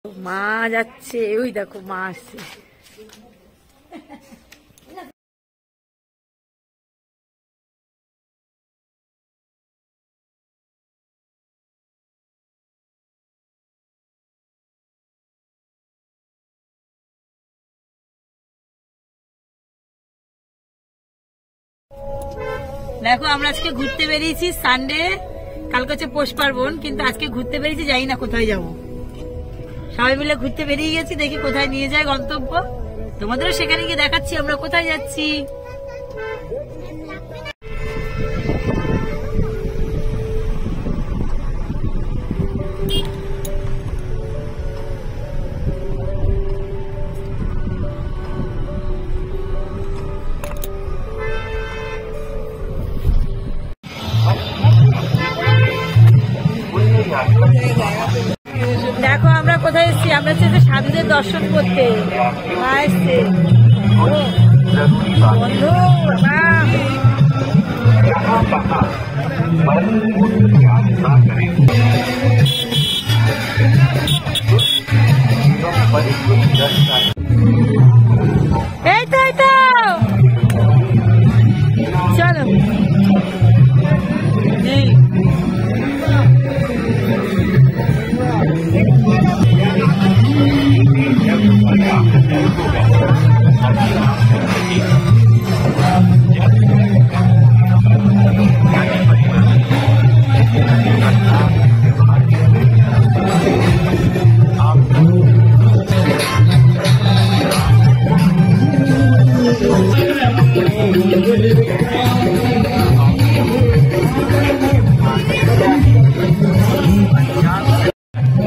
মা যাচ্ছে, ওই দেখো মা আসছে। দেখো আমরা আজকে ঘুরতে বেরিয়েছি, সানডে, কালকে হচ্ছে পৌষ পার্বণ, কিন্তু আজকে ঘুরতে বেরিয়েছি, জানি না কোথায় যাব। সবাই মিলে ঘুরতে বেরিয়ে গেছি, দেখি কোথায় নিয়ে যায় গন্তব্য। তোমাদেরও সেখানে গিয়ে দেখাচ্ছি আমরা কোথায় যাচ্ছি। দেখো আমরা কোথায় এসেছি, আমরা এসেছি সাধুদের দর্শন করতে। মা এসছে, বন্ধু এই তো এই তো, চলো।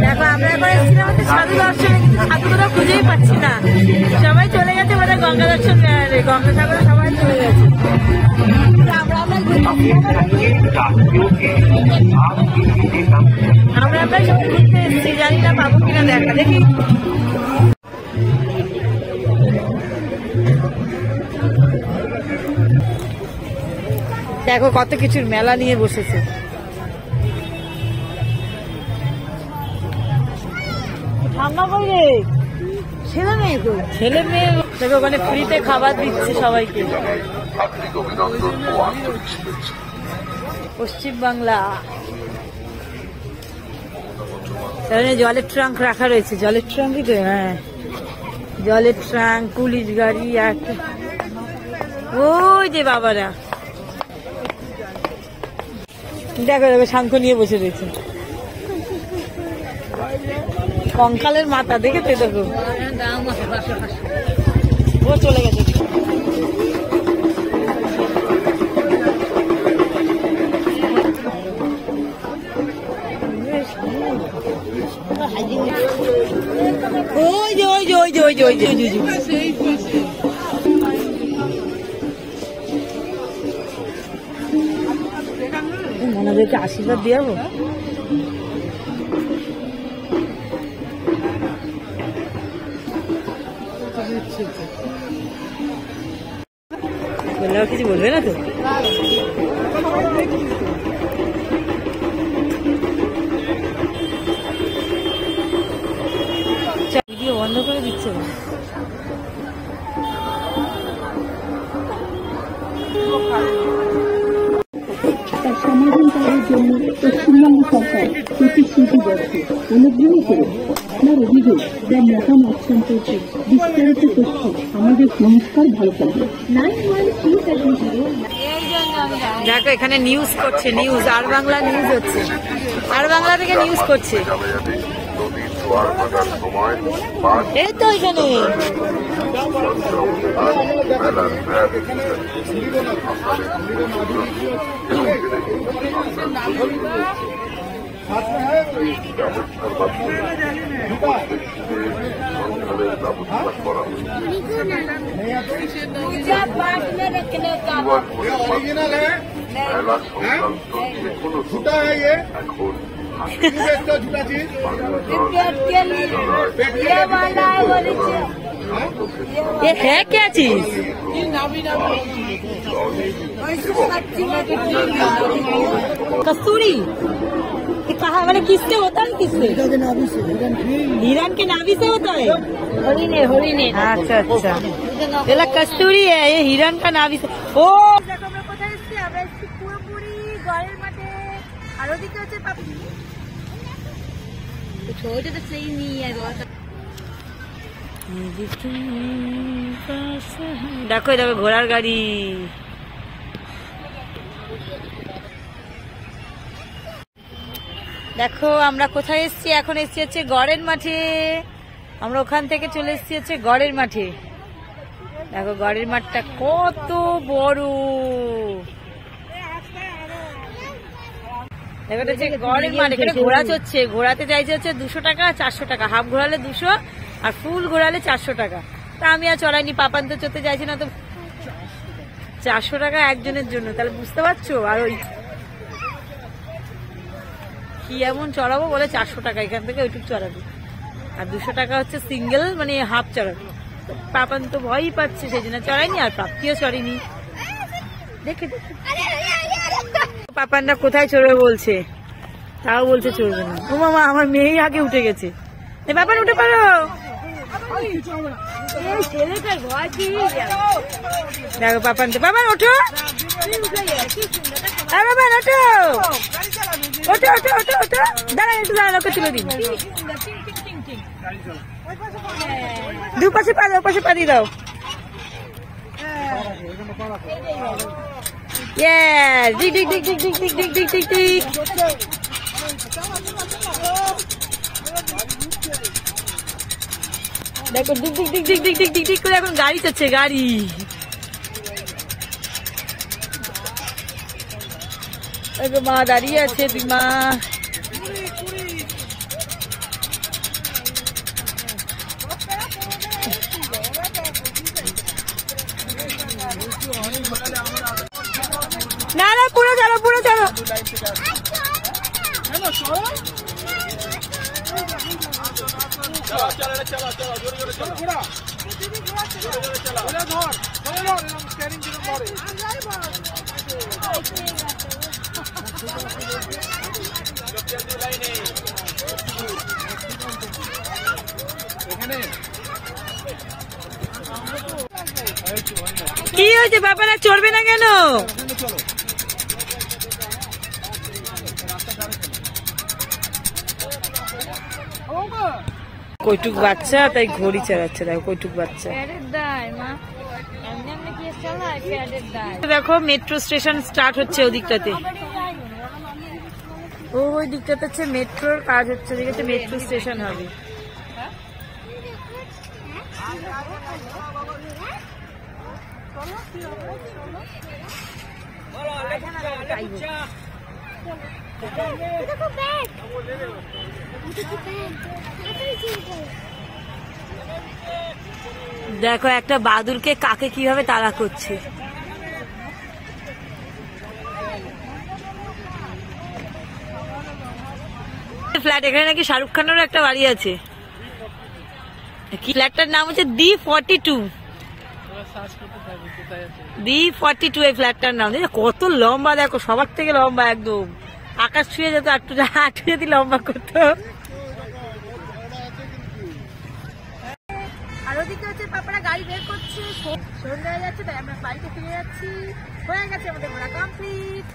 দেখো আমরা এবার এসেছিলাম হচ্ছে সাধু দর্শনে, কিন্তু সাধুগুলো খুঁজেই পাচ্ছি না, সবাই চলে গেছে বোধহয় গঙ্গা দর্শন, গঙ্গাসাগরে সবাই চলে গেছে। আমরা সব ঘুরতে এসেছি, জানি না পাবো কিনা, দেখা দেখি। দেখো কত কিছুর মেলা নিয়ে বসেছে। ঠান্ডা পড়ে ছেলে মেয়ে, তো ছেলে মেয়ে দেখো ওখানে ফ্রিতে খাবার দিচ্ছে সবাইকে। পশ্চিম বাংলা জলের ট্রাঙ্ক রাখা রয়েছে, জলের ট্রাঙ্কই তো, হ্যাঁ জলের ট্রাঙ্ক, পুলিশ গাড়ি, আর ওই যে বাবারা দেখো দেখো শঙ্খ নিয়ে বসে রয়েছে, কঙ্কালের মাথা দেখেছে, দেখো ও চলে গেছে। ওই যে ওই যে ওই যে ওই যে ওই যে ওনাদেরকে আশীর্বাদ দিয়ে যাবো। বললেও কিছু বলবে না তো? ভিডিও বন্ধ করে দিচ্ছে না। তার সমাধান করার জন্য পশ্চিমবঙ্গ সরকার প্রতিশ্রুতিবদ্ধ। অনুগ্রহ করে আপনার অভিযোগ বা মতামত সম্পর্কে বিস্তারিত তথ্য আমাদের নমস্কার ভালো থাকবে। দেখো এখানে নিউজ করছে, নিউজ আর বাংলা নিউজ হচ্ছে, আর বাংলা থেকে নিউজ করছে। এই তো এখানে ये है क्या चीज? कस्तूरी कहाँ मैंने किससे होता है किससे हिरन के नाभि से होता है हरिणे अच्छा अच्छा ये कस्तूरी है ये हिरन का नाभि से ओ দেখো আমরা কোথায় এসেছি আমরা এসেছি পুরোপুরি গড়ের মাঠে আর ওদিকে হচ্ছে ছোট তো সেই নিয়ে দেখো দেখো ঘোড়ার গাড়ি দেখো আমরা কোথায় এসেছি এখন এসেছি হচ্ছে গড়ের মাঠে আমরা ওখান থেকে চলে এসেছি হচ্ছে গড়ের মাঠে দেখো গড়ের মাঠটা কত বড় দেখো এটা হচ্ছে গড়ের মাঠ এখানে ঘোড়া চড়ছে ঘোড়াতে চাইছে হচ্ছে 200 টাকা 400 টাকা হাফ ঘোরালে 200 আর ফুল ঘোরালে 400 টাকা তা আমি আর চড়াইনি পাপান তো চড়তে চাইছি না তো 400 টাকা একজনের জন্য তাহলে বুঝতে পারছো আর ওই কি এমন চড়াবো বলে 400 টাকা এখান থেকে ওইটুকু চড়াবো আর 200 টাকা হচ্ছে সিঙ্গেল মানে হাফ চড়াবো পাপান তো ভয়ই পাচ্ছে সেই জন্য চড়াইনি আর প্রাপ্তিও চড়িনি দেখে পাপানরা কোথায় চড়বে বলছে তাও বলছে চড়বে না ও মামা আমার মেয়েই আগে উঠে গেছে পাপান উঠে পারো দেখো পাপান পাপান ওঠো বাবা ওঠো ওঠো ওঠো ওঠো ওঠো দাঁড়া একটু দাঁড়া লোকে তুলে দিন দুপাশে পা দাও পাশে পা দিয়ে দাও ডিক ডিক ডিক ডিক ডিক ডিক ডিক ডিক ডিক ডিক দেখো ডিক ডিক ডিক ডিক ডিক ডিক ডিক ডিক করে এখন গাড়ি চলছে গাড়ি মা দাঁড়িয়ে আছে মা না না পুরো চলো পুরো চলো কি হয়েছে বাবারা চড়বে না কেন কইটুক বাচ্চা তাই ঘড়ি চালাচ্ছে দেখো কইটুক বাচ্চা দেখো মেট্রো স্টেশন স্টার্ট হচ্ছে ওদিকটাতে ওই দিকটাতে হচ্ছে মেট্রোর কাজ হচ্ছে ওদিকে মেট্রো স্টেশন হবে দেখো একটা বাদুরকে কাকে কিভাবে তাড়া করছে ফ্ল্যাট এখানে নাকি শাহরুখ খানেরও একটা বাড়ি আছে ফ্ল্যাটটার নাম হচ্ছে D42 D42 এই ফ্ল্যাটটার নাম কত লম্বা দেখো সবার থেকে লম্বা একদম আকাশ ছুঁয়ে যেত একটু যদি লম্বা করতো আর ওদিকে হচ্ছে পাপারা গাড়ি বের করছে সন্ধ্যা হয়ে যাচ্ছে তাই আমরা বাড়িতে ফিরে যাচ্ছি হয়ে গেছে আমাদের ঘোরা কমপ্লিট